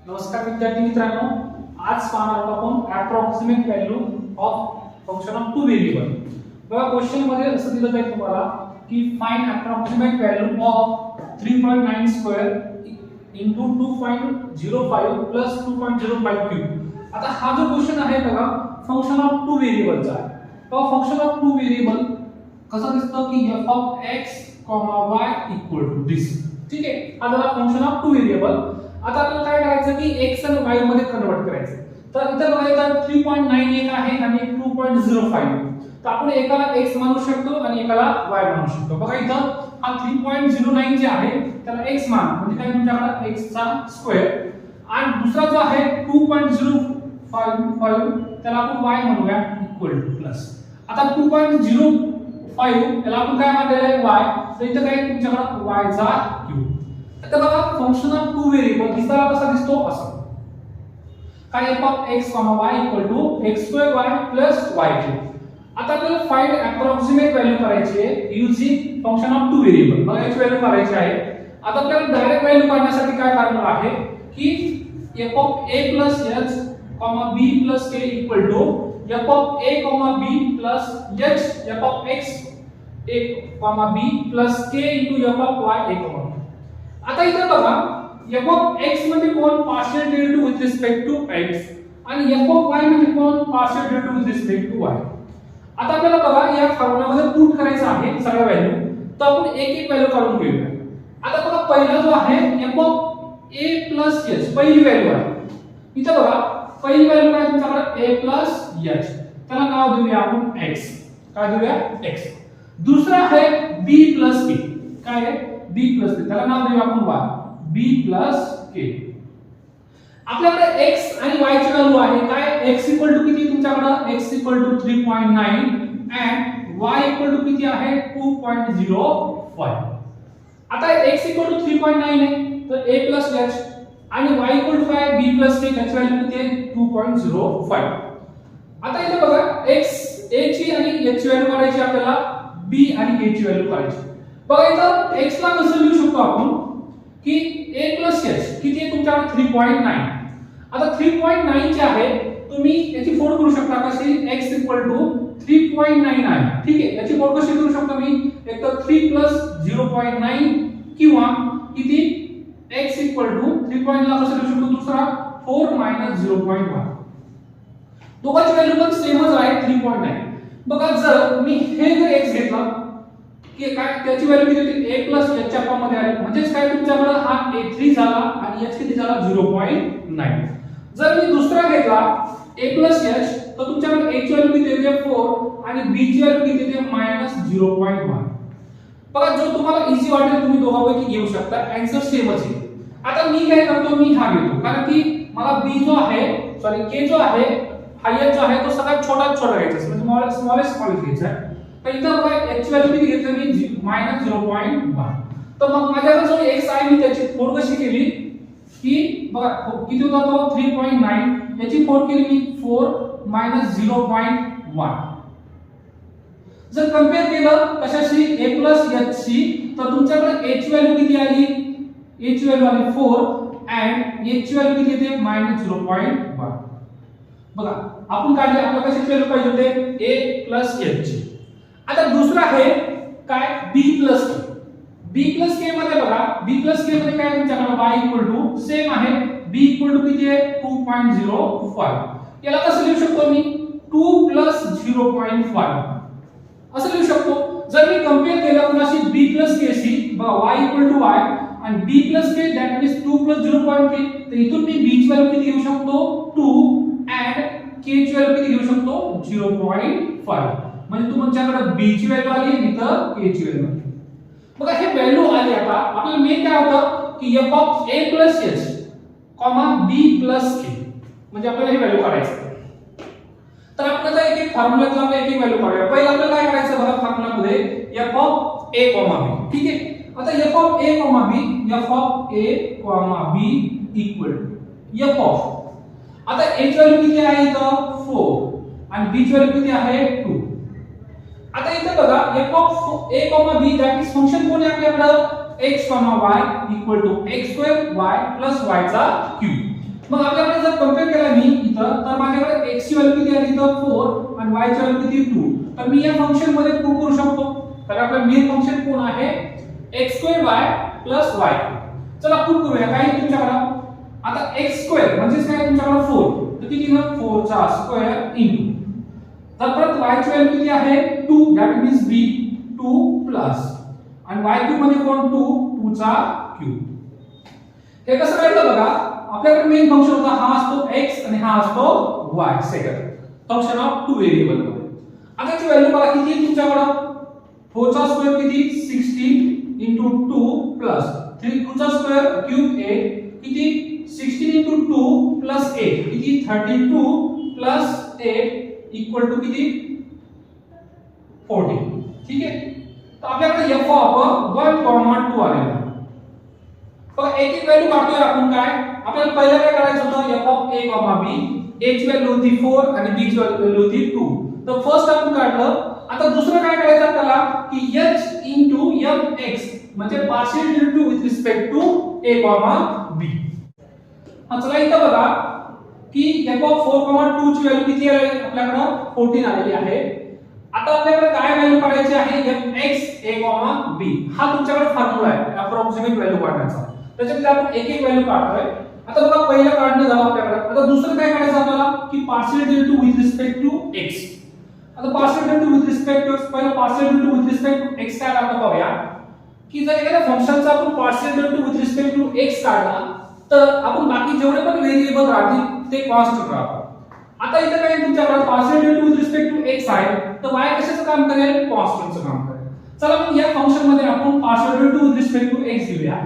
नमस्कार विद्यार्थी मित्रांनो, आज पाहणार आहोत आपण approximate value of function of two variable. बघा क्वेश्चन मध्ये असं दिलं आहे तुम्हाला की find approximate value of 3.9 square into 2.05 plus 2.05 cube. आता हा जो क्वेश्चन आहे बघा फंक्शन ऑफ टू व्हेरिएबलचा आहे. तो फंक्शन ऑफ टू व्हेरिएबल कसं दिसतं की f of x, y equal to this. ठीक आहे, हा झाला फंक्शन ऑफ टू व्हेरिएबल. आता आपल्याला काय करायचं की x आणि y मध्ये कन्वर्ट करायचं. तर इथे बघा इथं 3.9 एक आहे आणि 2.05. तर आपण एकाला x मानू शकतो आणि एकाला y मानू शकतो. बघा इथं हा 3.09 जे आहे त्याला x मान म्हणजे काय तुमच्याकडे x चा स्क्वेअर आणि दुसरा जो आहे 2.05 त्याला आपण y म्हणूया इक्वल टू प्लस. आता 2.05 त्याला आपण काय मानलेलं आहे y, तर इथं काय तुमच्याकडे y चा क्यूब. आता बघा फंक्शन ऑफ टू व्हेरिएबल दिसायला कसा दिसतो असं काय f of x, y equal to x2y plus y3. आता आपल्याला फाइंड अप्रॉक्सिमेट व्हॅल्यू करायची आहे using function of two variable. बघा याची व्हॅल्यू काढायची आहे. आता आपल्याला डायरेक्ट व्हॅल्यू काढण्यासाठी काय फॉर्म्युला आहे की f of a plus h, b plus k equal to f of a, b plus h f of x a, b plus k into f of y a, b. आता इथे बघा f of x म्हणजे कोण partial derivative with respect to x आणि f of y म्हणजे कोण partial derivative with respect to y. आता आपल्याला बघा या फॉर्म्युलामध्ये पुट करायचं आहे सगळ्या व्हॅल्यू, तर आपण एक एक व्हॅल्यू काढून घेऊया. आता बघा पहिला जो आहे f of a plus h पहिली व्हॅल्यू आहे. इथे बघा पहिली व्हॅल्यू काय तुमच्याकडे a plus h, त्याला नाव देऊया आपण x. काय देऊया x. दुसरा आहे b plus k. काय आहे b plus k, त्याला नाव देऊया आपण y b plus k. आपल्याकडे x आणि y ची व्हॅल्यू आहे काय x इक्वल टू किती तुमच्याकडे x equal to 3.9 and y equal to किती आहे 2.05. आता x इक्वल टू 3.9 आहे तर a plus h आणि y इक्वल टू काय b plus k त्याची व्हॅल्यू किती आहे 2.05. आता इथे बघा x a ची आणि h ची व्हॅल्यू काढायची आपल्याला, b आणि k ची व्हॅल्यू काढायची. बघा इथं x ला कसं लिहू शकतो आपण की a plus h किती आहे तुमच्याकडे 3.9. आता 3.9 चे आहे तुम्ही याची फोड करू शकता कशी x इक्वल टू 3.9 आहे. ठीक आहे, याची फोड कशी करू शकतो मी एक तर 3 plus 0.9 किंवा किती x इक्वल टू 3.9 ला कसं लिहू शकतो दुसरा 4 minus 0.1. दोघांची व्हॅल्यू पण सेमच आहे 3.9. बघा जर मी हे जर x घेतला की काय त्याची व्हॅल्यू किती होती a plus h च्या फॉर्म मध्ये आली म्हणजे काय तुमच्याकडे हा a3 झाला आणि h किती झाला 0.9. जर मी दुसरा घेतला a plus h तर तुमच्याकडे a ची व्हॅल्यू किती येते 4 आणि b ची व्हॅल्यू किती येते -0.1. बघा जो तुम्हाला इझी वाटेल तुम्ही दोघांपैकी घेऊ शकता, आन्सर सेमच आहे. आता मी काय करतो मी हा घेतो कारण की मला b जो आहे सॉरी k जो आहे हा h जो आहे तो सगळ्यात छोटा घ्यायचा म्हणजे स्मॉलेस्ट घ्यायचा आहे. तर इथं बघा h ची व्हॅल्यू किती घेतली मी -0.1. तर मग माझ्याकडे जो x आहे मी त्याची फोड कशी केली की बघा किती होता तो 3.9 याची फोड केली मी 4 -0.1. जर कंपेअर केलं कशाशी a plus h शी तर तुमच्याकडे a ची व्हॅल्यू किती आली a ची व्हॅल्यू आली 4 and h ची व्हॅल्यू किती येते -0.1. बघा आपण काढले आपल्याला कशाची व्हॅल्यू पाहिजे होते a plus h ची. आता दुसरा आहे काय b plus k. b plus k मध्ये बघा b plus k मध्ये काय तुमच्याकडे y इक्वल टू सेम आहे b इक्वल टू किती आहे 2.05. याला कसं लिहू शकतो मी 2 plus 0.5 असं लिहू शकतो. जर मी कंपेअर केलं कुणाशी b plus k शी बघा y इक्वल टू y आणि b plus k that means 2 plus 0.3 तर इथून मी b ची व्हॅल्यू किती घेऊ शकतो 2 and k ची व्हॅल्यू किती घेऊ शकतो 0.5. म्हणजे तुमच्याकडे b ची व्हॅल्यू आली आणि इथं k ची व्हॅल्यू आली. बघा हे व्हॅल्यू आली. आता आपल्याला मेन काय होतं की f of a plus h, b plus k म्हणजे आपल्याला हे व्हॅल्यू काढायचं. तर आपण आता एक एक फॉर्म्युलातला आपण एक एक व्हॅल्यू काढूया. पहिला आपल्याला काय करायचं बघा फॉर्म्युलामध्ये f of a, b. ठीक आहे, आता f of a, b equal to f of आता a ची व्हॅल्यू किती आहे इथं 4 आणि b ची व्हॅल्यू किती आहे 2. आता इथे बघा f of a, b that is function कोण आहे आपल्याकडे x, y equal to x square y plus y चा क्यूब. x ची व्हॅल्यू किती आली तर 4 आणि y ची व्हॅल्यू किती 2. तर मी या फंक्शन मध्ये प्रूव्ह करू शकतो. तर आपलं मेन फंक्शन कोण आहे x2y + y. चला प्रूव्ह करूया. काय तुमच्याकडे आता x2 म्हणजे काय तुमच्याकडे 4. तर किती ना 4 चा स्क्वेअर इनटू तर परत y ची व्हॅल्यू किती आहे 2 दॅट मीन्स b 2 प्लस आणि y क्यूब मध्ये कोण 2 चा क्यूब. हे कसं करायचं बघा. आपल्याकडे मेन फंक्शन होता हा असतो x आणि हा असतो y second function of two variable मध्ये. आता याची व्हॅल्यू बघा किती आहे तुमच्याकडे 4 चा स्क्वेअर किती 16 इंटू 2 प्लस 3 2 चा स्क्वेअर क्यूब 8 किती 16 इंटू 2 प्लस 8 किती 32 प्लस 8 इक्वल टू किती 40. ठीक आहे. तर आपल्याकडे f ऑफ 1,2 आलेला आहे. बघा एक एक व्हॅल्यू काढतोय आपण. काय आपल्याला पहिलं काय करायचं होतं f of a, b. a ची व्हॅल्यू होती 4 आणि b ची व्हॅल्यू होती 2. तर फर्स्ट आपण काढलं. आता दुसरं काय करायचं आपल्याला की h इंटू mx म्हणजे partial derivative with respect to a, b. चला इथं बघा की f ऑफ 4,2 ची व्हॅल्यू किती आहे आपल्याकडे 14 आलेली आहे. आता आपल्याकडे काय व्हॅल्यू काढायची आहे mx a, b. हा तुमच्याकडे फॉर्म्युला आहे अप्रॉक्सिमेट व्हॅल्यू काढण्याचा. त्याच्यामध्ये आपण एक एक व्हॅल्यू काढतोय. आता बघा पहिलं काढणं झालं आपल्याकडे. आता दुसरं काय काढायचं आपल्याला की partial derivative with respect to x. आता partial derivative with respect to x पहिलं partial derivative with respect to x काय आपण पाहूया की जर एखाद्या फंक्शनचा आपण partial derivative with respect to x काढला तर आपण बाकी जेवढे पण व्हेरिएबल राहतील ते कॉन्स्टंट राहतात. आता इथे काय तुमच्याकडे partial derivative with respect to x आहे तर y कशाचं काम करेल कॉन्स्टंटचं काम करेल. चला मग या फंक्शन मध्ये आपण partial derivative with respect to x घेऊया.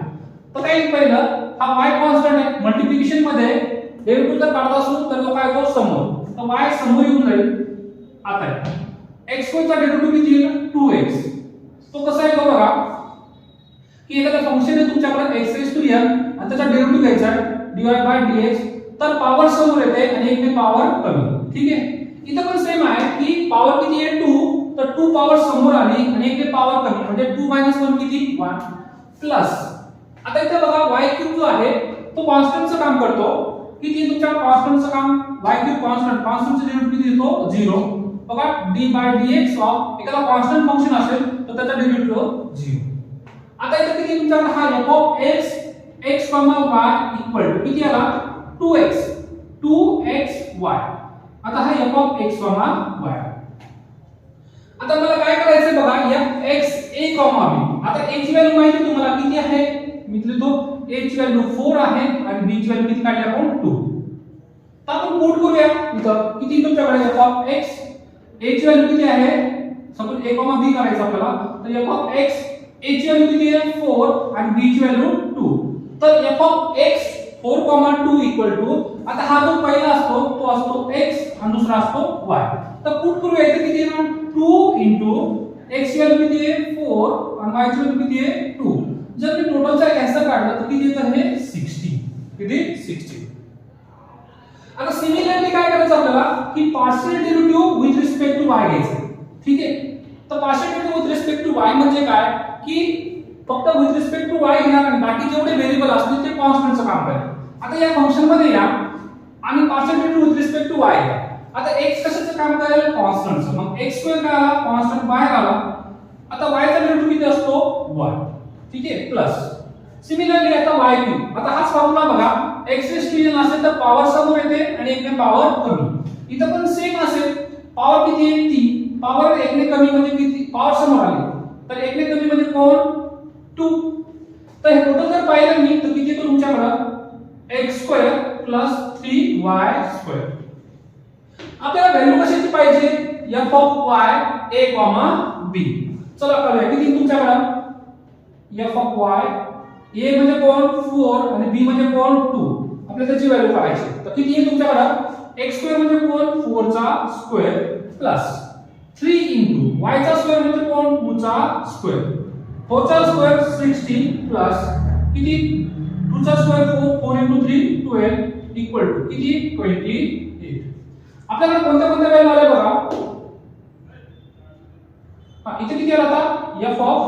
तर काय पहिलं हा y कॉन्स्टंट आहे. मल्टिप्लिकेशन मध्ये डेरिव्हेटिव्ह जर काढत असू तर तो काय होतो समोर. तर y समोर येऊन जाईल. आता x2 चा डेरिव्हेटिव्ह किती येईल 2x. तो कसा आहे बघा की एखाद्या फंक्शन आहे तुमच्याकडे x⁴n आणि त्याचा डेरिव्हेटिव्ह घ्यायचा dy/dx तर पॉवर समोर येते आणि एक ने पॉवर कमी. ठीक आहे. इथं पण सेम आहे की पॉवर किती आहे 2 तर 2 पॉवर समोर आली आणि एक ने पॉवर कमी म्हणजे 2 - 1 किती 1 प्लस. आता इथे बघा y क्यूब जो आहे तो कॉन्स्टंटचं काम करतो. किती तुमच्या कॉन्स्टंटचं काम y क्यूब कॉन्स्टंटचं डेरिव्हेटिव्ह किती येतो 0. बघा d/dx ऑफ एखादा कॉन्स्टंट फंक्शन असेल तर त्याचा डेरिव्हेटिव्ह 0. आता इथे किती तुमच्याकडे हा f of x x, y equal to किती आला 2x आता हा f ऑफ x, y. आता मला काय करायचंय बघा f(x, a, b). आता a ची व्हॅल्यू माहिती तुम्हाला किती आहे मी लिहितो a ची व्हॅल्यू 4 आहे आणि b ची व्हॅल्यू किती काढली आपण 2. तर आपण पुट करूया इथं किती तुमच्याकडे f ऑफ x a ची व्हॅल्यू किती आहे सपोज a, b करायचं आपल्याला तर f ऑफ x a ची व्हॅल्यू किती आहे 4 आणि b ची व्हॅल्यू 2. तर f of x 4,2 equal to आता हा जो पहिला असतो तो असतो x आणि दुसरा असतो y. तर पुट करूया इथे किती आहे 2 इंटू x ची व्हॅल्यू किती आहे 4 आणि y ची व्हॅल्यू किती आहे 2. जर मी टोटलचा आन्सर काढला तर किती येतं हे 60. किती 60. आता सिमिलरली काय करायचं आपल्याला की partial derivative with respect to y घ्यायचं. ठीक आहे. तर partial derivative with respect to y म्हणजे काय की फक्त विथ रिस्पेक्ट टू y घेणार आणि बाकी जेवढे व्हेरिएबल असतील ते कॉन्स्टंटचं काम करेल. आता या फंक्शन मध्ये या आणि partial derivative with respect to y घ्या. आता x कशाचं काम करेल कॉन्स्टंटचं. मग x2 काय आला कॉन्स्टंट बाहेर आला. आता y चा डेरिव्हेटिव्ह किती असतो 1. ठीक आहे प्लस सिमिलरली आता y क्यूब. आता हाच फॉर्म्युला बघा x⁴n असेल तर पॉवर समोर येते आणि एक ने पॉवर कमी. इथं पण सेम असेल पॉवर किती आहे 3 पॉवर एक ने कमी म्हणजे किती पॉवर समोर आली तर एक ने कमी म्हणजे कोण 2. तर हे टोटल जर पाहिलं मी तर किती येतो तुमच्याकडे x² + 3y². आपल्याला व्हॅल्यू कशाची पाहिजे f of y a, b. चला करूया किती तुमच्याकडे f ऑफ y a म्हणजे कोण 4 आणि b म्हणजे कोण 2. आपल्याला त्याची व्हॅल्यू काढायची. तर किती आहे तुमच्याकडे x² म्हणजे कोण 4 चा स्क्वेअर प्लस 3 इंटू y चा स्क्वेअर म्हणजे कोण 2 चा स्क्वेअर 4 चा स्क्वेअर 16 प्लस किती 2 चा स्क्वेअर 4 इंटू 3 12 इक्वल टू किती 28. आपल्याला कोणत्या व्हॅल्यू आल्या बघा. इथे किती आला आता f of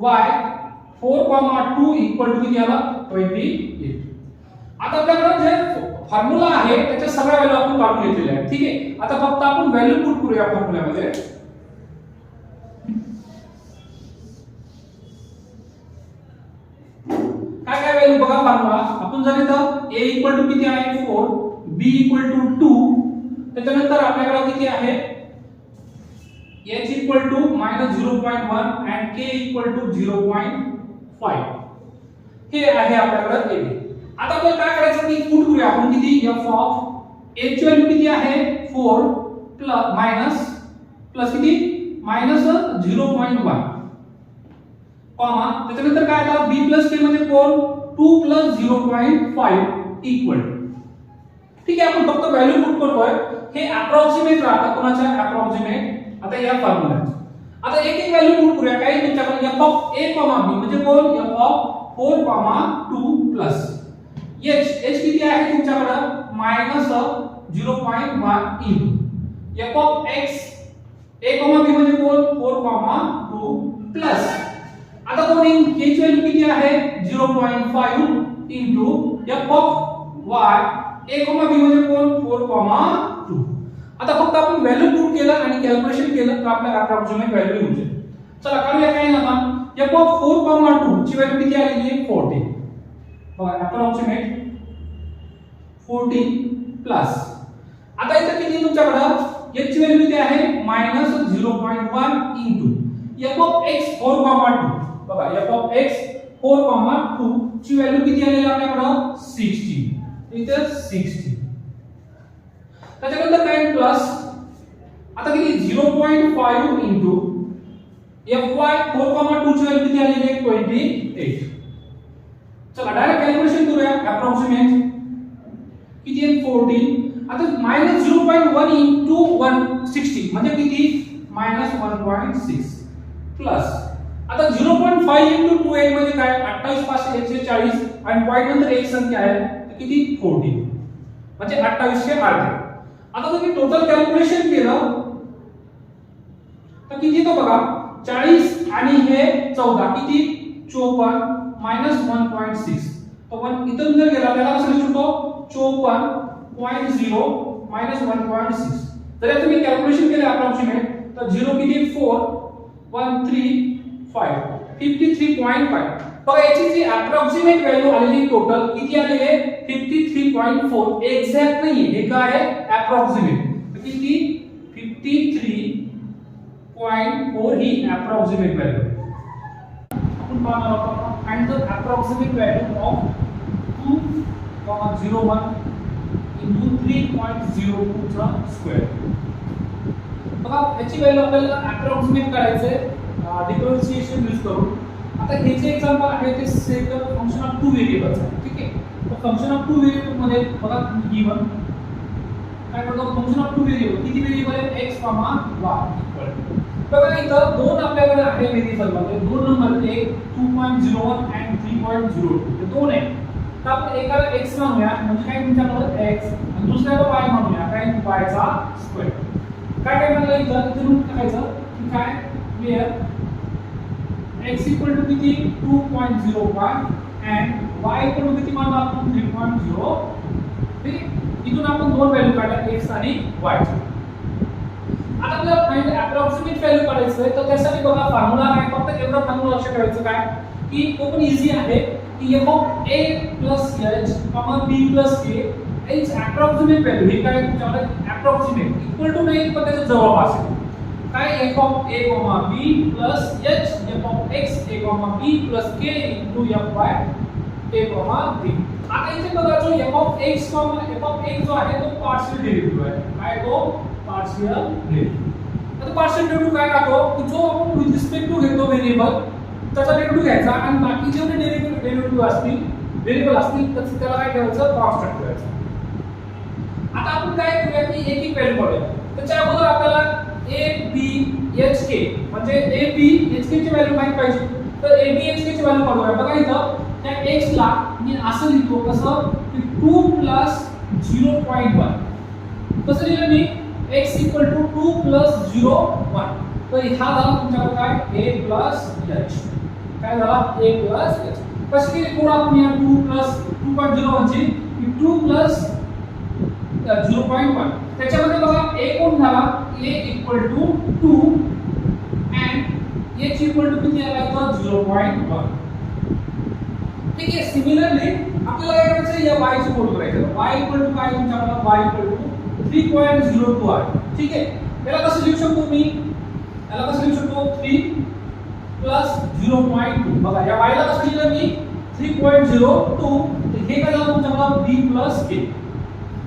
y 4,2 equal to किती आला 28. आता आपल्याकडे जे फॉर्म्युला आहे त्याच्या सगळ्या व्हॅल्यू आपण काढून घेतलेल्या आहेत. ठीक आहे, आता फक्त आपण व्हॅल्यू पुट करूया फॉर्म्युल्यामध्ये. काय काय व्हॅल्यू बघा फॉर्म्युला. आपण जर इथं a इक्वल टू किती आहे 4, b इक्वल टू 2, त्याच्यानंतर आपल्याकडे किती आहे h equal to -0.1 and k equal to 0.5 हे आहे आपल्याकडे a. आता आपल्याला काय करायचं की पुट करूया आपण किती f ऑफ a ची व्हॅल्यू किती आहे 4 प्लस किती -0.1 कॉमा त्याच्यानंतर काय आता b प्लस k म्हणजे कोण 2 प्लस 0.5 इक्वल. ठीक आहे, आपण फक्त व्हॅल्यू पुट करतोय. हे अप्रॉक्सिमेट राहतं कोणाच्या अप्रॉक्सिमेट. आता या फॉर्म्युल्यात आता एक एक व्हॅल्यू पुट करूया. काय तुमच्याकडे f ऑफ a b म्हणजे कोण f ऑफ 4 2 प्लस h किती आहे तुमच्याकडे -0.1 in f of x a b म्हणजे कोण 4 2 प्लस आता कोण इन k ची व्हॅल्यू किती आहे 0.5 into f of y a b म्हणजे कोण 4 2. आता फक्त आपण व्हॅल्यू पुट केलं आणि कॅल्क्युलेशन केलं तर आपल्याला अप्रॉक्सिमेट व्हॅल्यू येऊ शकते. चला काढूया काय ना आता f ऑफ 4 2 ची व्हॅल्यू किती आली आहे 14. बघा अप्रॉक्सिमेट 14 प्लस आता इथे किती तुमच्याकडे h ची व्हॅल्यू किती आहे -0.1 इनटू f ऑफ x 4 2. बघा f ऑफ x 4 2 ची व्हॅल्यू किती आली आहे आपल्याकडे 16. इथे 16 त्याच्यानंतर काय प्लस आता किती 0.5 इनटू fy 4 2 ची व्हॅल्यू किती आली आहे 28. चला डायरेक्ट कॅल्क्युलेशन करूया. अप्रॉक्सिमेट किती आहे 14 आता -0.1 इनटू 160 म्हणजे किती -1.6 प्लस आता 0.5 इनटू 28 म्हणजे काय 28 पासून 140 आणि पॉइंट नंतर एक संख्या आहे किती 14 म्हणजे 2808. आता तुम्ही टोटल कॅल्क्युलेशन केलं तर किती तो बघा 40 आणि हे 14 किती 54 -1.6 तो पण इथून जर गेला त्याला कसं लिहू शकतो 54.0 -1.6. जर तुम्ही कॅल्क्युलेशन केले अप्रॉक्सिमेट तर 0 किती 4 135 53.5. बघा याची जी अप्रॉक्सिमेट व्हॅल्यू आलेली टोटल किती आली आहे 53.4. एक्झॅक्ट नाही हे काय आहे अप्रॉक्सिमेट. किती 53.4 ही अप्रॉक्सिमेट व्हॅल्यू. आपण पाहणार आहोत find the approximate value of 2,01 into 3.02 चा स्क्वेअर. बघा याची व्हॅल्यू आपल्याला अप्रॉक्सिमेट करायचे डिफरन्शिएशन यूज करून. आता हे जे एक्झाम्पल आहे ते second function of two variables आहे. ठीक आहे, तर फंक्शन ऑफ टू व्हेरिएबल मध्ये बघा गिवन काय करतो फंक्शन ऑफ टू व्हेरिएबल किती व्हेरिएबल आहे x, y इक्वल. बघा इथं दोन आपल्याकडे आहे व्हेरिएबल मध्ये दोन नंबर एक 2.01 आणि 3.02 हे दोन आहे. तर आपण एकाला x म्हणूया म्हणजे काय तुमच्याकडे x आणि दुसऱ्याला y म्हणूया काय y चा स्क्वेअर. काय काय म्हणलं इथं इथून टाकायचं की काय क्लियर x इक्वल टू किती 2.05 and y इक्वल टू किती मानला आपण 3.0. ठीक आहे, इथून आपण दोन व्हॅल्यू काढल्या x आणि y ची. आता आपल्याला फाइंड अप्रॉक्सिमेट व्हॅल्यू काढायचं आहे तर त्यासाठी बघा फॉर्म्युला काय फक्त एवढा फॉर्म्युला लक्षात ठेवायचं काय की तो पण इझी आहे की f of a plus h b plus k is approximate value. हे काय तुमच्याकडे अप्रॉक्सिमेट इक्वल टू नाही पण त्याच्या जवळपास आहे. काय f of a b plus h f of x a b plus k into f y a b. आता इथे बघा जो f ऑफ x जो आहे तो पार्शियल डेरिव्हेटिव्ह आहे. काय तो पार्शियल डेरिव्हेटिव्ह. आता पार्शियल डेरिव्हेटिव्ह काय राहतो की जो आपण विथ रिस्पेक्ट टू घेतो व्हेरिएबल त्याचा डेरिव्हेटिव्ह घ्यायचा आणि बाकी जेवढे डेरिव्हेटिव्ह असतील व्हेरिएबल असतील त्याला काय ठेवायचं कॉन्स्टंट ठेवायचं. आता आपण काय करूया की एक एक व्हॅल्यू काढूया. त्याच्या अगोदर आपल्याला a b h k म्हणजे a b h k ची व्हॅल्यू माहित पाहिजे. तर a b h k ची व्हॅल्यू काढूया. बघा इथं त्या x ला मी असं लिहितो कसं की 2 प्लस 0.1 कसं लिहिलं मी x इक्वल टू 2 प्लस 0.1. तर हा झाला तुमच्याकडे काय a प्लस h. काय झाला a प्लस h. कशी केली कोड आपण या 2 प्लस 2.0 म्हणजे 2 प्लस 0.1 त्याच्यामध्ये बघा a कोण झाला a equal to 2 and h equal to किती आला तर 0.1. ठीक आहे. सिमिलरली आपल्याला काय करायचं या y ची मोड करायची y इक्वल टू काय तुमच्याकडे y इक्वल टू 3.02 आहे. ठीक आहे. याला कसं लिहू शकतो मी याला कसं लिहू शकतो 3 प्लस 0.2 बघा या y ला कसं लिहिलं मी 3.02 हे काय झालं तुमच्याकडे b प्लस k.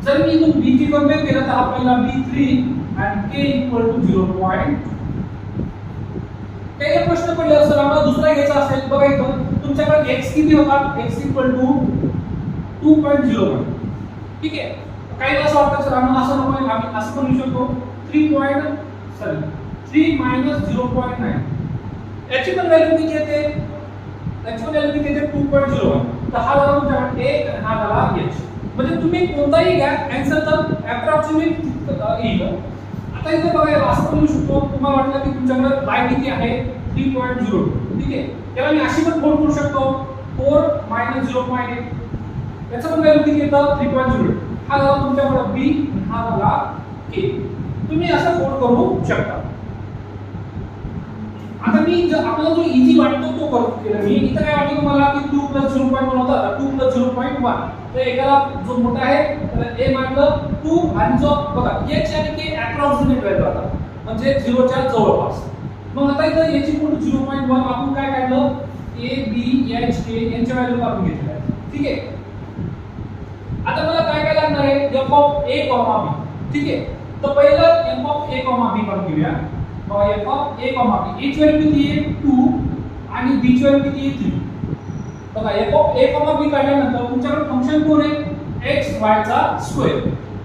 जर मी इथून b ची कम्पेअर केलं तर आपल्याला b3 आणि k इक्वल टू 0.2. काही प्रश्न पडले असेल आम्हाला दुसरा घ्यायचा असेल बघा इथं तुमच्याकडे x किती होता x इक्वल टू 2.01. ठीक आहे. काही असं वाटतं सर आम्हाला असं नको आम्ही असं पण लिहू शकतो 3 मायनस 0.9 याची पण व्हॅल्यू किती येते याची पण व्हॅल्यू किती येते 2.01. तर हा झाला तुमच्याकडे a आणि हा झाला h. म्हणजे तुम्ही कोणताही घ्या आन्सर तर अप्रॉक्सिमेट येईल. आता इथे बघा असं पण लिहू शकतो तुम्हाला वाटलं की तुमच्याकडे y किती आहे 3.02. ठीक आहे. त्याला मी अशी पण फोल्ड करू शकतो 4 मायनस 0.8 याचं पण व्हॅल्यू किती येतं 3.02. हा झाला तुमच्याकडे b आणि हा झाला k. तुम्ही असं फोल्ड करू शकता. आता मी आपल्याला जो इझी वाटतो तो केलं मी. इथं काय वाटतं तुम्हाला की 2 प्लस 0.1 होता 2 प्लस 0.1 तर एकाला जो मोठा आहे त्याला a मानलं 2 आणि जो बघा h आणि k अप्रॉक्सिमेट व्हॅल्यू आता म्हणजे 0 च्या जवळपास. मग आता इथं h इक्वल टू 0.1 आपण काय काढलं a b h k यांच्या व्हॅल्यू काढून घेतल्या. ठीक आहे. आता मला काय काय लागणार आहे f ऑफ a b. ठीक आहे. तर पहिलं f ऑफ a b काढून घेऊया. बघा f of a b h value किती आहे 2 आणि b ची व्हॅल्यू किती आहे 3. बघा f ऑफ a b काढल्यानंतर तुमच्याकडे फंक्शन कोण आहे x y चा स्क्वेअर.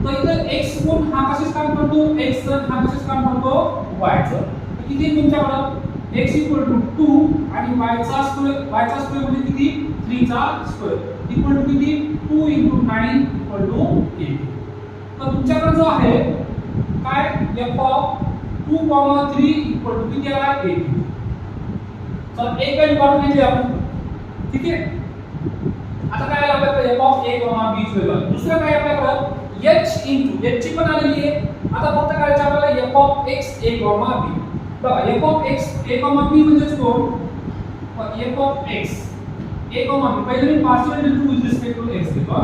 तर इथं x कोण हा कशाच काम करतो x तर हा कशाच काम करतो y चं. किती तुमच्याकडे x इक्वल टू 2 आणि y चा स्क्वेअर म्हणजे किती 3 चा स्क्वेअर इक्वल टू किती 2 * 9 इक्वल टू 8. तर तुमच्याकडे जो आहे काय f ऑफ 2, 3 इक्वल टू किती आला 8. चला एक व्हॅल्यू काढून घेतली आपण. ठीक आहे. आता काय आलं आपल्याकडे f ऑफ a b ची व्हॅल्यू. दुसरं काय आपल्याकडे h इनटू h ची पण आलेली आहे. आता फक्त करायचं आपल्याला f of x a b. बघा f of x a b म्हणजे कोण f of x a b पहिले मी partial derivative with respect to x घेतो.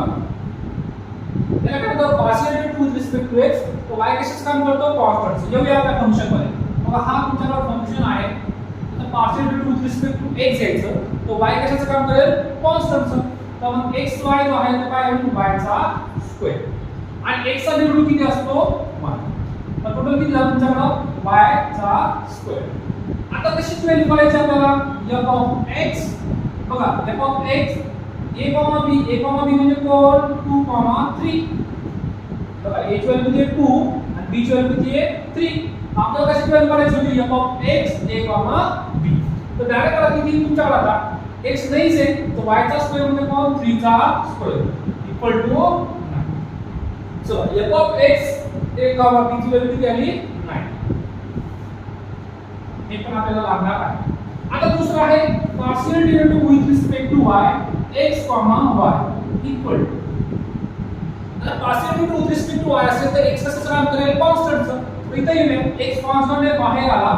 त्याला काय म्हणतात partial derivative with respect to x तो y कशाचं काम करतो कॉन्स्टंट. येऊया आपल्या फंक्शन मध्ये. बघा हा तुमच्याकडे फंक्शन आहे तर partial derivative with respect to x घ्यायचं तो y कशाचं काम करेल कॉन्स्टंटचं. तर मग x y जो आहे तो काय होईल y चा स्क्वेअर आणि x चा डेरिव्हेटिव्ह किती असतो 1. तर टोटल किती झालं तुमच्याकडे y चा स्क्वेअर. आता कशीच व्हॅल्यू काढायची आपल्याला f ऑफ x. बघा f of x a b म्हणजे कोण 2, 3. बघा a ची व्हॅल्यू किती आहे 2 आणि b ची व्हॅल्यू किती आहे 3. आपल्याला कशी व्हॅल्यू काढायची होती f of x a b. तर डायरेक्ट आता किती तुमच्याकडे आता x नाहीच आहे तर y चा स्क्वेअर म्हणजे कोण 3 चा स्क्वेअर इक्वल टू 9. चला f of x a b ची व्हॅल्यू किती आली 9. हे पण आपल्याला लागणार आहे. आता दुसरा आहे partial derivative with respect to y x y equal to. आता partial derivative with respect to y असेल तर x कसं काम करेल कॉन्स्टंटचं. तर इथे येईल x कॉन्स्टंट आहे बाहेर आला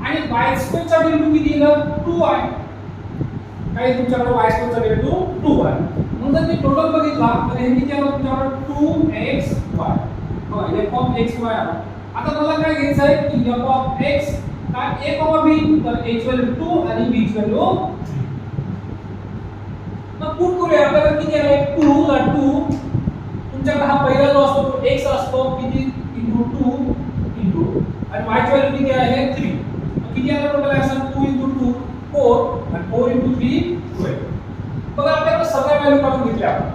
आणि y स्क्वेअर चा डेरिव्हेटिव्ह किती येईल 2y. काय तुमच्याकडे y स्क्वेअर चा डेरिव्हेटिव्ह 2y. मग जर मी टोटल बघितला तर हे किती आलं तुमच्याकडे 2xy. बघा f ऑफ xy आला. आता मला काय घ्यायचं आहे की f ऑफ x काय a b तर a ची व्हॅल्यू 2 आणि b ची व्हॅल्यू 3. मग पुट करूया आपल्याला किती आहे 2 ला 2 तुमच्याकडे हा पहिला जो असतो तो x असतो किती * 2 आणि y ची व्हॅल्यू किती आहे 3. मग किती आला टोटल असं 2 * 2 4 आणि 4 * 3 12. बघा आपल्याकडे सगळ्या व्हॅल्यू काढून घेतल्या आपण.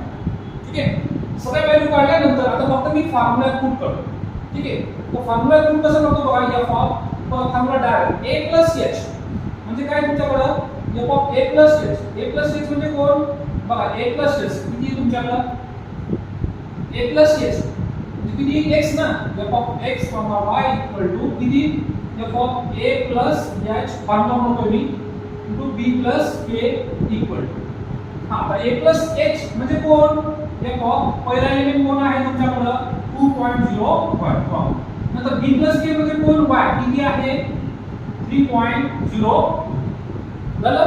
ठीक आहे. सगळ्या व्हॅल्यू काढल्यानंतर आता फक्त मी फॉर्म्युला पुट करतो. ठीक आहे. तो फॉर्म्युला पुट कसं करतो बघा f of formula direct a h म्हणजे काय तुमच्याकडे f ऑफ a h म्हणजे कोण बघा a h किती तुमच्याकडे a h म्हणजे किती x ना f of x y equal to किती f of a h formula म्हणतो मी into b k equal to. हा आता a h म्हणजे कोण f ऑफ पहिला एलिमेंट कोण आहे तुमच्याकडे 2 3.01. नंतर b प्लस k मध्ये कोण y किती आहे 3.02. झालं.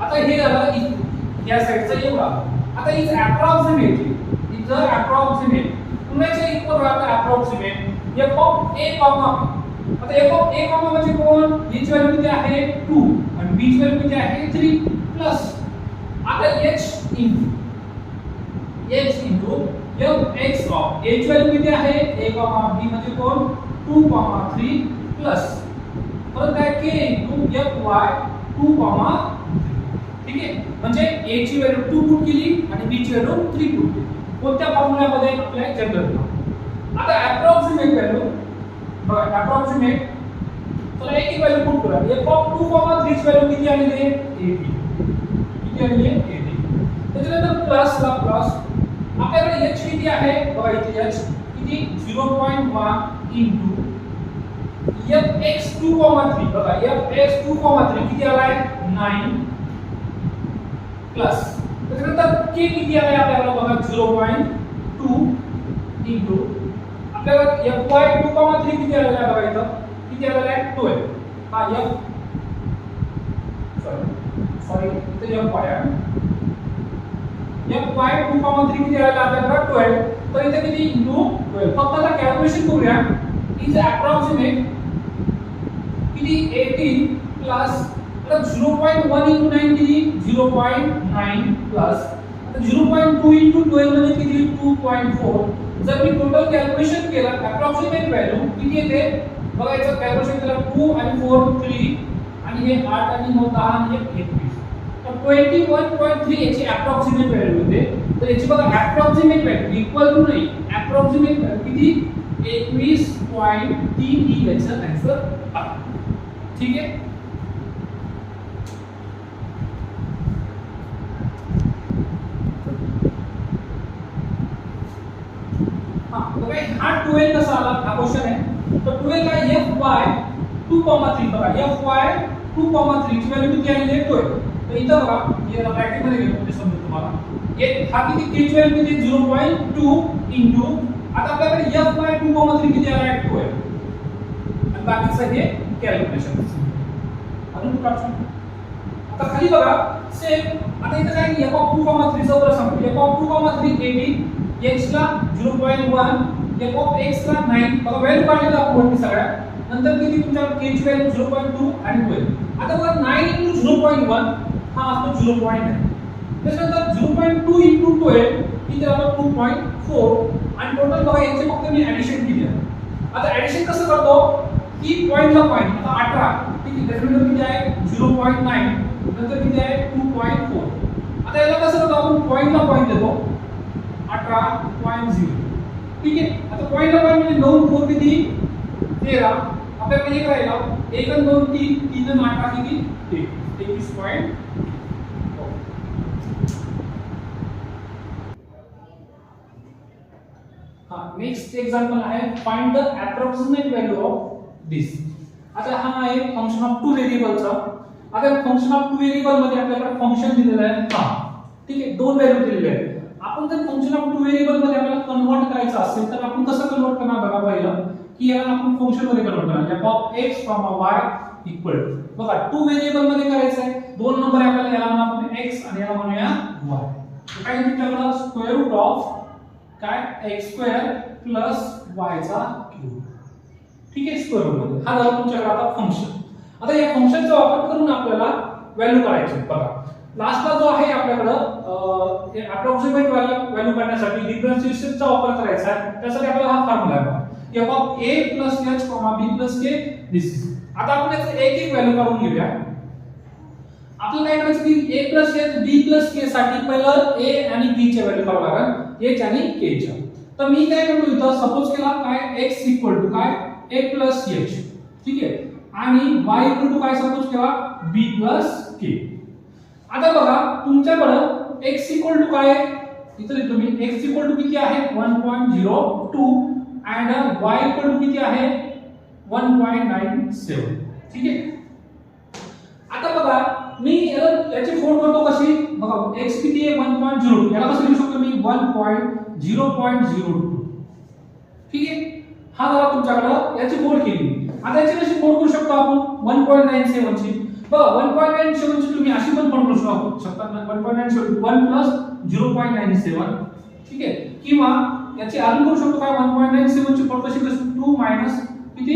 आता हे झालं या साइडचा एवढा. आता इज अप्रॉक्सिमेटली इज अप्रॉक्सिमेट पुन्हाच्या इक्वल राहतं approximate f of a comma b. आता f ऑफ a कॉमा म्हणजे कोण h ची व्हॅल्यू किती आहे 2 आणि b ची व्हॅल्यू किती आहे 3 प्लस आता h f x of a ची व्हॅल्यू किती आहे a कॉमा b म्हणजे कोण 2 कॉमा 3 प्लस परत काय k into f y 2 comma 3. ठीक आहे. म्हणजे a ची व्हॅल्यू 2 पुट केली आणि b ची व्हॅल्यू 3 पुट केली. कोणत्या फॉर्म्युल्यामध्ये आपल्याला जनरल. आता अप्रॉक्सिमेट व्हॅल्यू बघा अप्रॉक्सिमेट चला एक व्हॅल्यू पुट करा f ऑफ 2 3 ची व्हॅल्यू किती आली आहे 80. किती आली आहे 80. त्याच्यानंतर प्लस ला प्लस आपल्याकडे h किती आहे बघा इथे h किती 0.1 इनटू fx 2 3 बघा fx 2 3 किती आलाय 9 प्लस त्याच्यानंतर k किती आलाय आपल्याला बघा 0.2 इनटू आपल्याला fy 2 3 किती आलेला आहे बघा इथं किती आलेला आहे 12. हा f सॉरी इथे fy आहे fy 2 3 किती आलेला आपल्याला 12. तर इथे किती इनटू 12. फक्त आता कॅल्क्युलेशन करूया इज अप्रॉक्सिमेट किती 18 प्लस आता 0.1 into 9 किती 0.9 प्लस आता 0.2 into 12 म्हणजे किती 2.4. जर मी टोटल कॅल्क्युलेशन केलं अप्रॉक्सिमेट व्हॅल्यू किती येते बघा याचं कॅल्क्युलेशन केलं 2 आणि 4 3 आणि हे 8 आणि 9 10 आणि 21 तर 21.3 याची अप्रॉक्सिमेट व्हॅल्यू येते. तर याची बघा अप्रॉक्सिमेट व्हॅल्यू इक्वल टू नाही अप्रॉक्सिमेट व्हॅल्यू किती 21.3 ही याचं आन्सर आहे. ठीक आहे. हा 12 कसा आला हा क्वेश्चन आहे. तर 12 काय fy 2.3 बघा fy 2.3 ची व्हॅल्यू किती आली आहे 12. तर इथं बघा हे ब्रॅकेट मध्ये घेतो म्हणजे समजेल तुम्हाला हा किती k ची व्हॅल्यू किती 0.2 इनटू आता आपल्याकडे fy 2.3 किती आला आहे 12 आणि बाकीचं हे कॅल्क्युलेशन अजून काढतो. आता खाली बघा सेम आता इथं काय f ऑफ 2.3 चा बरं सांगतो f ऑफ 2.3 80 x ला 0.1 f ऑफ x ला 9 बघा व्हॅल्यू काढलेला आपण सगळ्या नंतर किती तुमच्या k ची व्हॅल्यू 0.2 आणि 12. आता बघा 9 into 0.1 हा असतो 0.9 त्याच्यानंतर 0.2 into 12 किती राहतो 2.4 आणि टोटल बघा याचे फक्त मी ऍडिशन केली आहे. आता ऍडिशन कसं करतो की पॉइंटला पॉइंट आता 18 ठीक आहे त्याच्यानंतर किती आहे 0.9 नंतर किती आहे 2.4. आता याला कसं करतो आपण पॉइंटला पॉइंट देतो 18.0 ठीक आहे. आता पॉइंटला पॉइंट म्हणजे 9 4 किती 13 आपल्याकडे एक राहिला 1 आणि 2 3 3 आणि 18 किती 21. नेक्स्ट एक्झाम्पल आहे find the approximate value of this. आता हा आहे फंक्शन ऑफ टू व्हेरिएबलचा. आता फंक्शन ऑफ टू व्हेरिएबल मध्ये आपल्याकडे फंक्शन दिलेलं आहे हा ठीक आहे दोन व्हॅल्यू दिलेले आहेत. आपण जर फंक्शन ऑफ टू व्हेरिएबल मध्ये आपल्याला कन्वर्ट करायचं असेल तर आपण कसं कन्वर्ट करणार बघा पहिलं की याला आपण फंक्शन मध्ये कन्वर्ट करणार f of x, y equal बघा टू व्हेरिएबल मध्ये करायचं आहे. दोन नंबर आपल्याला याला म्हणू आपण x आणि याला म्हणूया y. तर काय तुमच्याकडे स्क्वेअर रूट ऑफ काय x स्क्वेअर प्लस y चा क्यूब ठीक आहे स्क्वेअर रूट मध्ये हा झाला तुमच्याकडे आता फंक्शन. आता या फंक्शनचा वापर करून आपल्याला व्हॅल्यू काढायची बघा. लास्टला जो आहे आपल्याकडे अप्रॉक्सिमेट व्हॅल्यू काढण्यासाठी डिफरन्शिएशनचा वापर करायचा आहे. त्यासाठी आपल्याला हा फॉर्म्युला आहे f of a plus h, b plus k this is. आता आपण याचं एक एक व्हॅल्यू काढून घेऊया. आपल्याला काय करायचं की a plus h b plus k साठी पहिलं a आणि b च्या व्हॅल्यू काढावं लागेल h आणि k च्या. तर मी काय करतो इथं सपोज केला काय x इक्वल टू काय a plus h ठीक आहे आणि y इक्वल टू काय सपोज केला b plus k. आता बघा तुमच्याकडे x इक्वल टू काय इथं लिहितो मी x इक्वल टू किती आहे 1.02 and y इक्वल टू किती आहे 1.97 ठीक आहे. आता बघा मी याची फोड करतो कशी बघा x किती आहे 1.02 याला कसं लिहू शकतो मी 1.0.02 ठीक आहे. हा झाला तुमच्याकडे याची मोड केली. आता याची कशी मोड करू शकतो आपण 1.97 ची. बघा 1.97 ची तुम्ही अशी पण मोड करू शकता 1.97 1 प्लस 0.97. ठीक आहे. किंवा याची अजून करू शकतो काय 1.97 ची मोड कशी 2 मायनस किती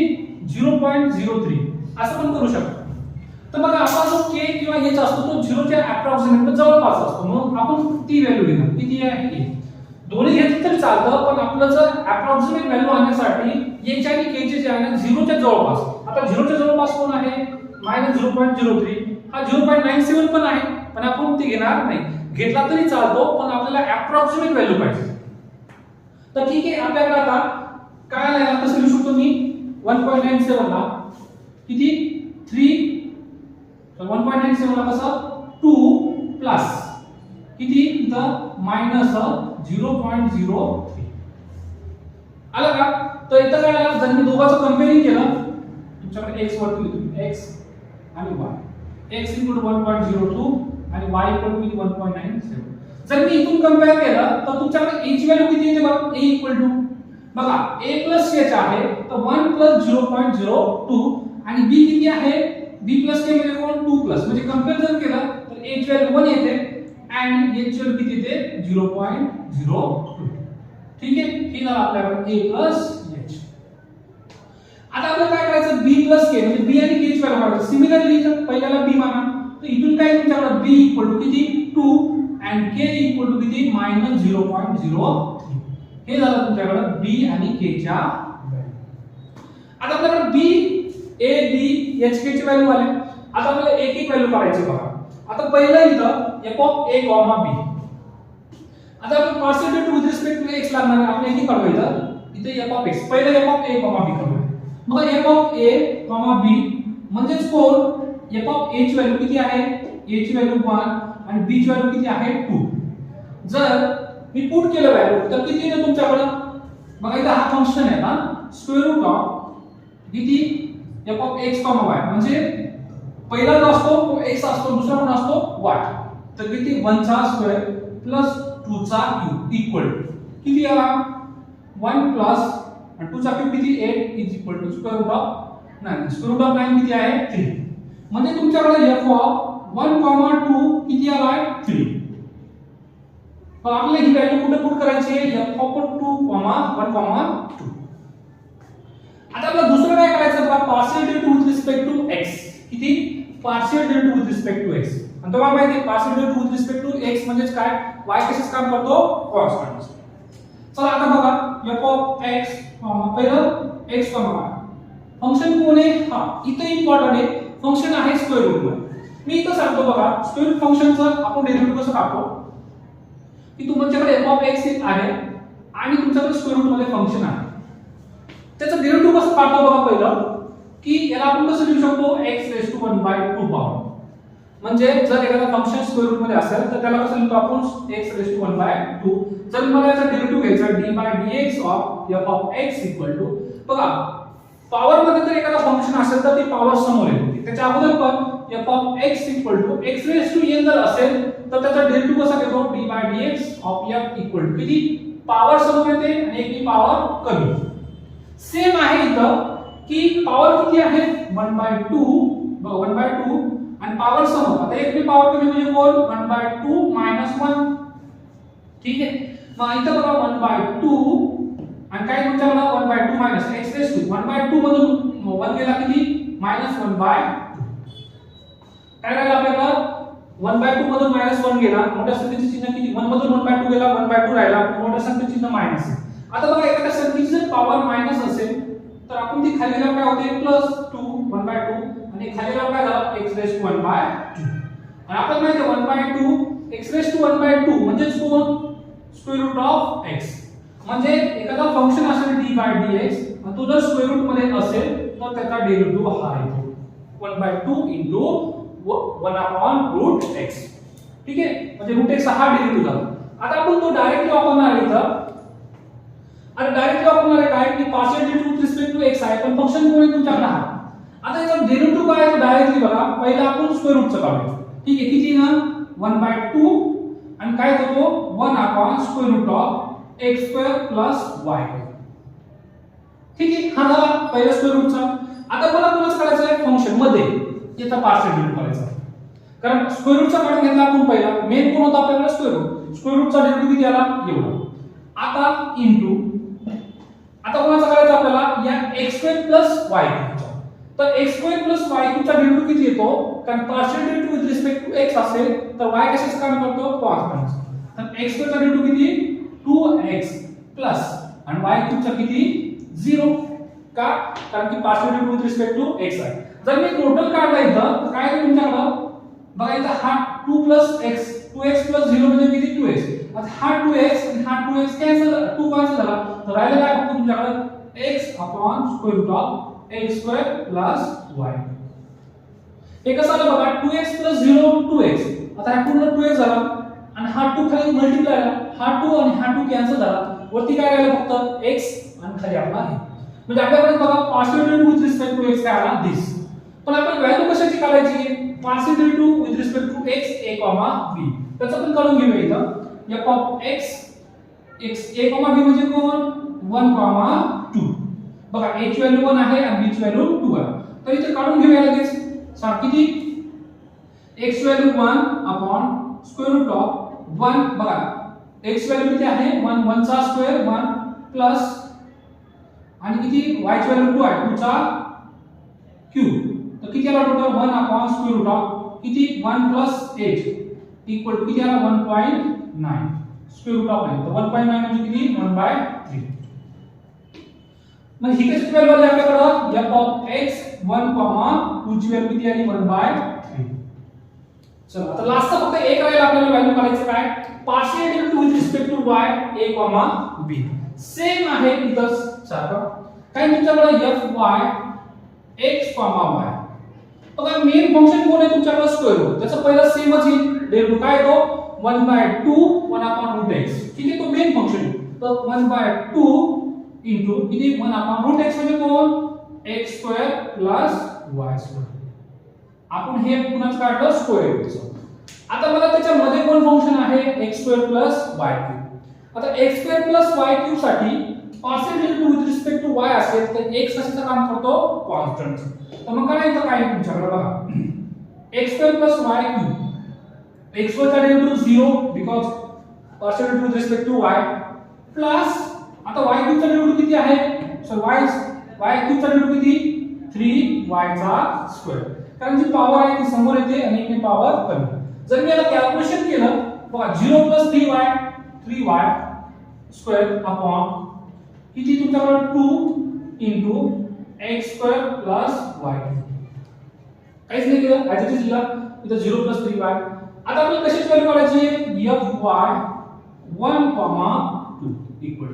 0.03 असं पण करू शकतो. तर बघा आपला जो k किंवा h असतो तो 0 च्या अप्रॉक्सिमेट जवळपास असतो. मग आपण ती व्हॅल्यू घेणार. किती आहे k. दोन्ही घेतली तरी चालतं, पण आपलं जर अप्रॉक्सिमेट व्हॅल्यू आणण्यासाठी h आणि k चे जे आहे ना 0 च्या जवळपास. आता 0 च्या जवळपास कोण आहे -0.03. हा 0.97 पण आहे, पण आपण ती घेणार नाही. घेतला तरी चालतो, पण आपल्याला अप्रॉक्सिमेट व्हॅल्यू पाहिजे. तर ठीक आहे, आपल्याकडे आता काय आलं कसं लिहू शकतो मी 1.97 ला किती 3 तर 1.97 ला कसं 2 प्लस किती इथं -0.03 आलं का. तर इथं काय आलं जर मी दोघांचं कंपेअरिंग केलं तुमच्याकडे x वरती लिहितो x आणि y x 1.02 आणि y 1.97. जर मी इथून कंपेअर केलं तर तुमच्याकडे a ची व्हॅल्यू किती येते बघा a बघा a प्लस h आहे तर 1 प्लस 0.02 आणि b किती आहे b प्लस k म्हणजे कोण 2 प्लस म्हणजे कंपेअर जर केलं तर a ची व्हॅल्यू 1 येते आणि h ची व्हॅल्यू किती येते 0.02. ठीक आहे. हे झालं आपल्याकडे a प्लस h. आता आपल्याला काय करायचं b प्लस k म्हणजे b आणि k ची व्हॅल्यू काढायची. सिमिलरली पहिल्याला b माना तर इथून काय तुमच्याकडे b किती 2 and k किती -0.03. हे झालं तुमच्याकडे b आणि k च्या व्हॅल्यू. आता आपल्याकडे b a b h k ची व्हॅल्यू आल्या. आता आपल्याला एक एक व्हॅल्यू काढायची बघा. आता पहिलं इथं f of a, b. आता आपण partial derivative with respect to x लागणार आहे. आपण एक काढूया इथे f of x. पहिलं f of a, b काढूया. मग f of a, b म्हणजेच कोण f of a ची व्हॅल्यू किती आहे a ची व्हॅल्यू 1 आणि b ची व्हॅल्यू किती आहे 2. जर मी पुट केलं व्हॅल्यू तर किती येतं तुमच्याकडे बघा इथं हा फंक्शन आहे ना स्क्वेअर रूट ऑफ किती f of x, y म्हणजे पहिला जो असतो तो x असतो दुसरा कोण असतो y. तर किती 1 चा स्क्वेअर प्लस 2 चा क्यूब इक्वल किती आला 1 प्लस आणि 2 चा क्यूब किती 8 is equal to square root of 9. Square root of 9 किती आहे 3. म्हणजे तुमच्याकडे f of 1, 2 किती आलाय 3. तर आपल्याला ही व्हॅल्यू कुठे पुट करायची आहे f of 2, 1, 2. आता आपल्याला दुसरं काय करायचं बघा partial derivative with respect to x. किती partial derivative with respect to x. आणि तुम्हाला माहिती आहे partial derivative with respect to x म्हणजे काय y कशाच काम करतो कॉन्स्टंट. चला आता बघा f of x पहिलं x, y फंक्शन कोण आहे हा इथे इम्पॉर्टंट आहे फंक्शन आहे स्क्वेअर रूट मध्ये. मी इथं सांगतो बघा स्क्वेअर रूट फंक्शनचं आपण डेरिव्हेटिव्ह कसं काढतो की तुमच्याकडे f of x आहे आणि तुमच्याकडे स्क्वेअर रूट मध्ये फंक्शन आहे. त्याचं डेरिव्हेटिव्ह कसं काढतो बघा पहिलं की याला आपण कसं लिहू शकतो x⁻²² पावर. म्हणजे जर एखादा फंक्शन स्क्वेअर रूट मध्ये असेल तर त्याला कसं लिहितो आपण x⁻²². जर मला याचा डेरिव्हेटिव्ह घ्यायचा d/dx of f of x बघा पॉवर मध्ये जर एखादा फंक्शन असेल तर ती पॉवर समोर येते. त्याच्या अगोदर पण f of x x⁻n जर असेल तर त्याचा डेरिव्हेटिव्ह कसा घेतो d/dx ऑफ f किती पॉवर समोर येते आणि एक पॉवर कमी. सेम आहे इथं की पॉवर किती आहे 1/2 आणि पॉवर समोर आता एक पॉवर कमी म्हणजे कोण 1/2 -1. ठीक आहे. मग इथं बघा 1/2 आणि काय तुमच्याकडे 1/2 मायनस x⁻². 1/2 मधून 1 गेला किती -1/2. काय राहिलं आपल्याकडे 1/2 मधून -1 गेला मोठ्या संख्येचे चिन्ह किती 1 मधून 1/2 गेला 1/2 राहिला मोठ्या संख्येचे चिन्ह मायनस आहे. आता बघा एखाद्या संख्येची जर पॉवर मायनस असेल तर आपण ती खाली काय होते +2 1/2 आणि खाली काय झालं x⁻². आणि आपल्याला माहिती आहे 1/2 x⁻² म्हणजे कोण स्क्वेअर रूट ऑफ x. म्हणजे एखादा फंक्शन असेल d/dx आणि तो जर स्क्वेअर रूट मध्ये असेल तर त्याचा डेरिव्हेटिव्ह हा येतो 1/2 1/√x. ठीक आहे. म्हणजे √x हा डेरिव्हेटिव्ह झाला. आता आपण तो डायरेक्टली वापरणार आहे इथं. आणि डायरेक्टली वापरणार आहे काय की partial derivative with respect to x आहे पण फंक्शन कोण आहे तुमच्याकडे हा. आता याचा डेरिव्हेटिव्ह काय आहे डायरेक्टली बघा पहिला आपण स्क्वेअर रूटचं काढूया. ठीक आहे. किती ना 1/2 आणि काय होतो 1/√x² + y. ठीक आहे, हा झाला पहिला स्क्वेअर रूटचा. आता मला तुलाच करायचं आहे फंक्शन मध्ये याचा पार्शियल डेरिव्हेटिव्ह करायचा. कारण स्क्वेअर रूटचा काढून घेतला आपण पहिला, मेन कोण होता आपल्याकडे स्क्वेअर रूट. स्क्वेअर रूटचा डेरिव्हेटिव्ह किती आला एवढा. आता इनटू आता कोणाचा करायचा आपल्याला या x² + y चा. तर x² + y चा डेरिव्हेटिव्ह किती येतो, कारण partial derivative with respect to x असेल तर y कशाचं काम करतो कॉन्स्टंट. तर x² चा डेरिव्हेटिव्ह किती 2x प्लस आणि y³ चा किती 0 का, कारण की partial derivative with respect to x आहे. जर मी टोटल काढला इथं तर काय आहे तुमच्याकडे बघा, इथं हा 2 + x 2x + 0 म्हणजे किती 2x. आता हा 2x आणि हा 2x कॅन्सल, 2 कॅन्सल झाला तर राहिलं काय फक्त तुमच्याकडे x/√x² + y. हे कसं आलं बघा 2x + 0 2x. आता हा पूर्ण 2x झाला आणि हा 2 खाली मल्टिप्लाय झाला, हा 2 आणि हा 2 कॅन्सल झाला, वरती काय राहिलं फक्त x आणि खाली आपला आहे. म्हणजे आपल्याकडे बघा partial derivative with respect to x काय आला दिस. पण आपण व्हॅल्यू कशाची काढायची, partial derivative with respect to x a, b. त्याचं पण काढून घेऊया इथं f(x) a, b म्हणजे कोण 1, 2. बघा a ची व्हॅल्यू 1 आहे आणि b ची व्हॅल्यू 2 आहे. तर इथे काढून घेऊया लगेच. सांग किती x व्हॅल्यू 1/√1. बघा x व्हॅल्यू किती आहे 1, 1 चा स्क्वेअर 1 प्लस आणि किती y ची व्हॅल्यू 2 आहे 2 चा क्यूब. तर किती आला टोटल 1/√, किती 1 + 8 इक्वल टू किती आला 1.9 स्क्वेअर रूट ऑफ 9. तर 1.9 म्हणजे किती 1/3. मग ही कशी व्हॅल्यू आली आपल्याकडे f(x) 1, 2 ची व्हॅल्यू किती आली 1/3. चला आता लास्टचा फक्त एक राहिला आपल्याला व्हॅल्यू काढायचं काय, partial derivative with respect to y a, b. Same आहे इथं सारखं. काय तुमच्याकडे f(y) x, y. बघा मेन फंक्शन कोण आहे तुमच्याकडे स्क्वेअर रूट. त्याचं पहिला सेमच येईल डेरिव्हेटिव्ह काय तो 1/2 1/√x. ठीक आहे, तो मेन फंक्शन आहे. तर 1/2 इंटू किती 1/√x म्हणजे कोण x² + y². आपण हे पुन्हा काढलं स्क्वेअर रूटचं. आता मला त्याच्यामध्ये कोण फंक्शन आहे x² + y³. आता x² + y³ साठी partial derivative with respect to y असेल तर x कशाचं काम करतो कॉन्स्टंट. तर मग काय इथं काय तुमच्याकडे बघा x² + y³. x² चा derivative 0 because partial derivative with respect to y plus आता y³ चा डेरिव्हेटिव्ह किती आहे, सो y³ चा डेरिव्हेटिव्ह किती 3y². कारण जी पॉवर आहे ती समोर येते आणि इथे पॉवर कमी. जर मी याला कॅल्क्युलेशन केलं बघा 0 + 3y² अपॉन किती तुमच्याकडे 2 इंटू x² + y³. काहीच नाही केलं ऍज इट इज लिहिला इथं 0 + 3y. आता आपण कशाची व्हॅल्यू काढायची fy 1, 2 इक्वल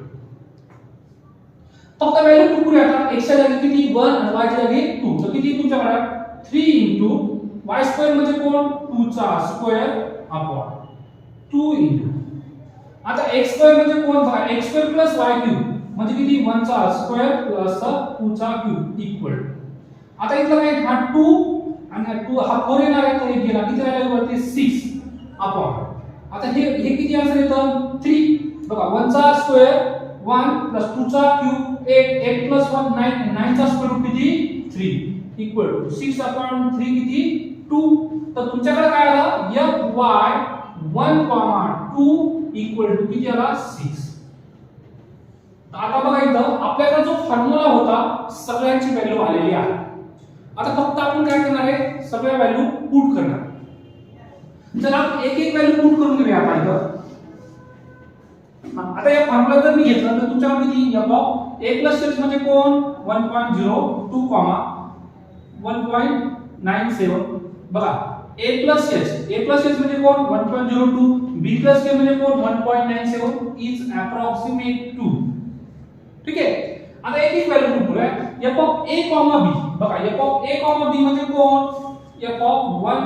फक्त व्हॅल्यू पुट करूया. आता x च्या जागी किती 1 आणि y च्या जागी 2. तर किती तुमच्याकडे 3 इंटू y² म्हणजे कोण 2 चा स्क्वेअर अपॉन 2 इंटू आता x² म्हणजे कोण बघा x² + y³ म्हणजे किती 1 चा स्क्वेअर प्लस 2 चा क्यूब इक्वल. आता इथलं काय हा 2 आणि हा 2 हा 4 येणार आहे तर एक गेला किती राहिला वरती 6 अपॉन. आता हे किती आन्सर येतं 3. बघा 1 चा स्क्वेअर 1 प्लस 2 चा क्यूब 8 प्लस 1 9 9 चा स्क्वेअर रूट किती 3 इक्वल टू 6/3 किती 2. तर तुमच्याकडे काय आलं fy 1, 2 इक्वल टू किती आला 6. आता बघा इथं आपल्याकडे जो फॉर्म्युला होता सगळ्यांची व्हॅल्यू आलेली आहे. आता फक्त आपण काय करणार आहे सगळ्या व्हॅल्यू पुट करणार. चला आपण एक एक व्हॅल्यू पुट करून घेऊया आता इथं. आता या फॉर्म्युला जर मी घेतला तर तुमच्याकडे किती f(a + h) म्हणजे कोण 1.02, 1.97. बघा a + h म्हणजे कोण 1.02, b + k म्हणजे कोण 1.97 इज अप्रॉक्सिमेट टू. ठीक आहे. आता एक एक व्हॅल्यू पुट करूया f(a, b). बघा f(a, b) म्हणजे कोण f(1,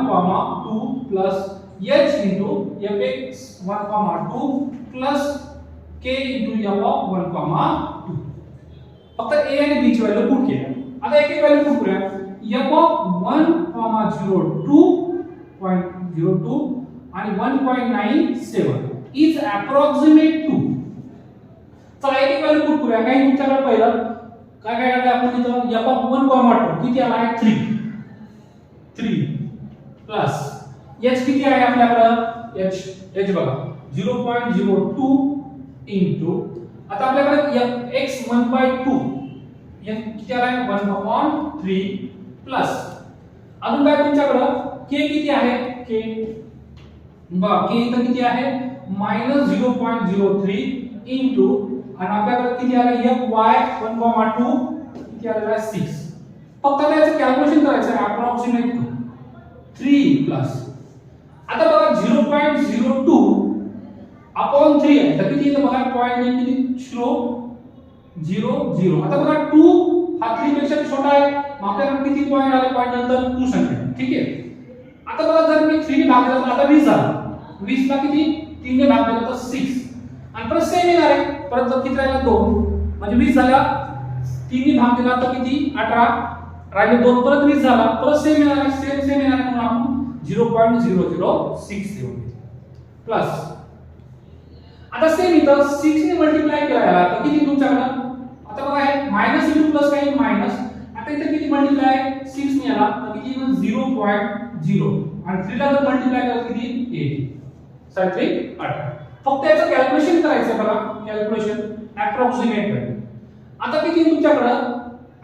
2 plus h into fx 1, 2 plus k into f(1, 2). फक्त a आणि b ची व्हॅल्यू पुट केल्या. आता एक एक व्हॅल्यू पुट करूया f(1, 0, 2.02 आणि 1.97 इज अप्रॉक्सिमेट टू. चला एक एक व्हॅल्यू पुट करूया. काय तुमच्याकडे पहिलं काय काय काढलं आपण इथं f(1,2) किती आला आहे 3 प्लस h किती आहे आपल्याकडे h बघा 0.02 इंटू आता आपल्याकडे x 1/2 किती आला आहे 1/3 प्लस अजून काय तुमच्याकडे k किती आहे k बघा k इथं किती आहे -0.03 इंटू आणि आपल्याकडे किती आला fy 1,2 किती आलेला आहे 6 फक्त त्याचं कॅल्क्युलेशन करायचं आहे अप्रॉक्सिमेट 3 प्लस आता बघा 0.02 अपॉन 3 आहे तर किती येतं बघा पॉइंट किती स्लो 0 आता बघा 2 हा 3 पेक्षा छोटा आहे मग आपल्याकडे किती पॉइंट आले पॉइंट नंतर 2 संख्या ठीक आहे आता बघा जर मी 3 ने भाग दिला तर आता 20 झाला 20 ला किती 3 ने भाग दिला तर 6 आणि परत सेम येणार आहे परत जर किती राहिला 2 म्हणजे 20 झाला 3 ने भाग दिला तर किती 18 राहिले 2 परत 20 झाला परत सेम येणार आहे सेम येणार आहे म्हणून आपण 0.006 देऊ प्लस आता सेम इथं 6 ने मल्टिप्लाय केला तर किती तुमच्याकडे आता बघा हे मायनस इंटू प्लस काय मायनस आता इथे किती मल्टिप्लाय 6 ने आला तर किती 0.0 आणि 3 ला जर मल्टिप्लाय केलं किती 8 7 18 फक्त याचं कॅल्क्युलेशन करायचं बघा कॅल्क्युलेशन अप्रॉक्सिमेट व्हॅल्यू आता किती तुमच्याकडे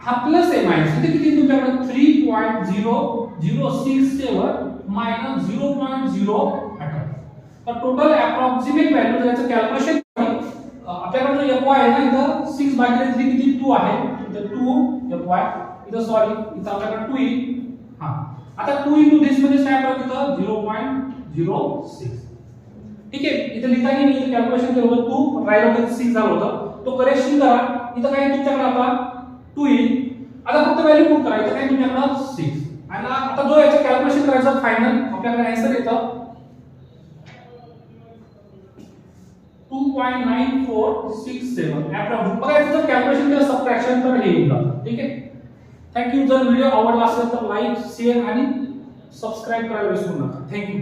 हा प्लस आहे मायनस किती किती तुमच्याकडे 3.0067 मायनस 0.018 तर टोटल अप्रॉक्सिमेट व्हॅल्यू याचं कॅल्क्युलेशन आपल्याकडे जो fy आहे ना इथं 6 भागिले 3 किती 2 आहे इथं 2 fy इथं सॉरी इथं आपल्याकडे 2 येईल हां आता 2 into this म्हणजे काय आपल्याला इथं 0.06 ठीक आहे इथं लिहिताना मी इथं कॅल्क्युलेशन केलं होतं 2 राहिलं होतं 6 झालं होतं तो करेक्शन करा इथं काय तुमच्याकडे आता 2 येईल आता फक्त व्हॅल्यू पुट करा इथं काय तुमच्याकडे 6 आणि आता जो याचं कॅल्क्युलेशन करायचं फायनल आपल्याकडे आन्सर येतं 2.9467 अप्रॉक्सिमेट बघा याचं कॅल्क्युलेशन केलं सबट्रॅक्शन तर हे येऊन जातं ठीक आहे थँक्यू जर व्हिडिओ आवडला असेल तर लाईक शेअर आणि सबस्क्राइब करायला विसरू नका थँक्यू